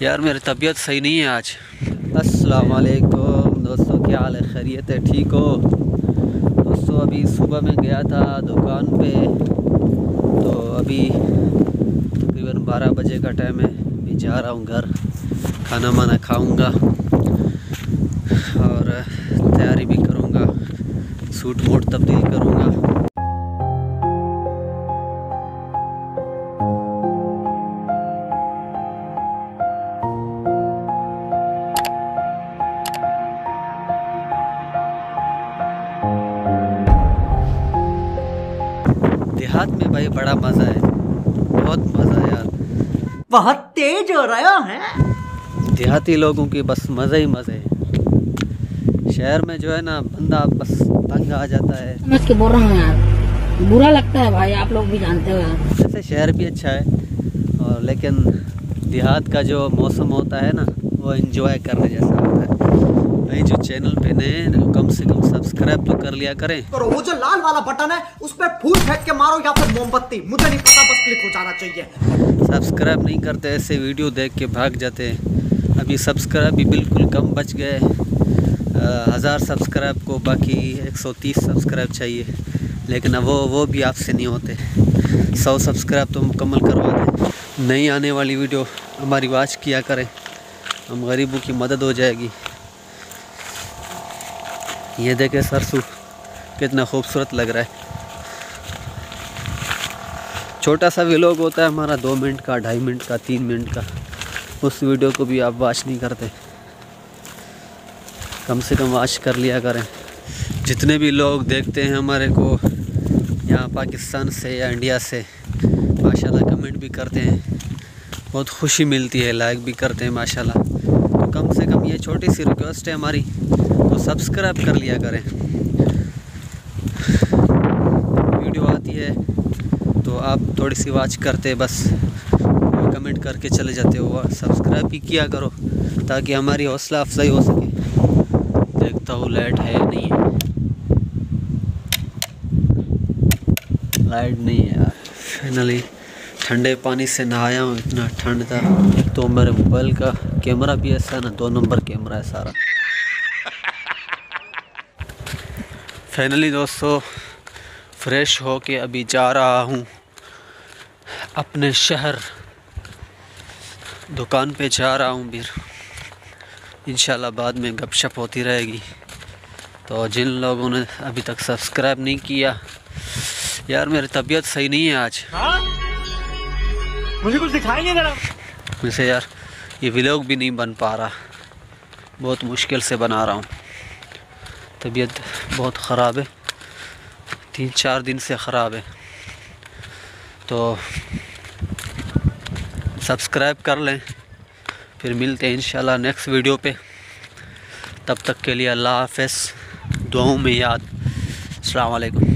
यार मेरी तबीयत सही नहीं है आज। अस्सलाम वालेकुम दोस्तों, क्या हाल है? खैरियत है? ठीक हो दोस्तों? अभी सुबह में गया था दुकान पे, तो अभी तकरीबन 12 बजे का टाइम है। अभी जा रहा हूँ घर, खाना वाना खाऊँगा और तैयारी भी करूँगा, सूट वूट तब्दील करूँगा। देहात में भाई बड़ा मज़ा है, बहुत मज़ा है यार, बहुत तेज हो रहा है। देहाती लोगों की बस मज़े ही मज़े है। शहर में जो है ना, बंदा बस तंग आ जाता है। मैं इसके बोल रहा हूँ यार, बुरा लगता है भाई, आप लोग भी जानते हो यार। जैसे शहर भी अच्छा है और लेकिन देहात का जो मौसम होता है ना, वो एंजॉय करने जैसा होता है। भाई जो चैनल पे नए, कम से कम सब्सक्राइब तो कर लिया करें। वो जो लाल वाला बटन है उस पर फूल फेंक के मारो या फिर मोमबत्ती, मुझे नहीं पता, बस क्लिक हो जाना चाहिए। सब्सक्राइब नहीं करते, ऐसे वीडियो देख के भाग जाते हैं। अभी सब्सक्राइब भी बिल्कुल कम बच गए, 1000 सब्सक्राइब को बाकी 130 सब्सक्राइब चाहिए, लेकिन अब वो भी आपसे नहीं होते। 100 सब्सक्राइब तो मुकम्मल करवा दें। नई आने वाली वीडियो हमारी वॉच किया करें, हम गरीबों की मदद हो जाएगी। ये देखें सरसों कितना खूबसूरत लग रहा है। छोटा सा व्लॉग होता है हमारा, 2 मिनट का, 2.5 मिनट का, 3 मिनट का, उस वीडियो को भी आप वॉच नहीं करते। कम से कम वॉच कर लिया करें। जितने भी लोग देखते हैं हमारे को यहाँ पाकिस्तान से या इंडिया से, माशाल्लाह कमेंट भी करते हैं, बहुत खुशी मिलती है, लाइक भी करते हैं माशाल्लाह। तो कम से कम ये छोटी सी रिक्वेस्ट है हमारी, तो सब्सक्राइब कर लिया करें। वीडियो आती है तो आप थोड़ी सी वॉच करते, बस कमेंट करके चले जाते हो, सब्सक्राइब भी किया करो ताकि हमारी हौसला अफजाई हो सके। देखता हूँ लाइट है या नहीं है। लाइट नहीं है यार। फाइनली ठंडे पानी से नहाया हूँ, इतना ठंड था। एक तो मेरे मोबाइल का कैमरा भी ऐसा ना, 2 नंबर कैमरा है सारा। फाइनली दोस्तों फ्रेश हो के अभी जा रहा हूँ अपने शहर, दुकान पे जा रहा हूँ। फिर इंशाल्लाह बाद में गपशप होती रहेगी। तो जिन लोगों ने अभी तक सब्सक्राइब नहीं किया, यार मेरी तबीयत सही नहीं है आज। मुझे कुछ दिखाई नहीं दे रहा। वैसे यार ये व्लॉग भी नहीं बन पा रहा, बहुत मुश्किल से बना रहा हूँ। तबीयत बहुत ख़राब है, 3-4 दिन से ख़राब है। तो सब्सक्राइब कर लें, फिर मिलते हैं इंशाल्लाह नेक्स्ट वीडियो पे। तब तक के लिए अल्लाह हाफ़िज़, दुआओं में याद। अस्सलाम वालेकुम।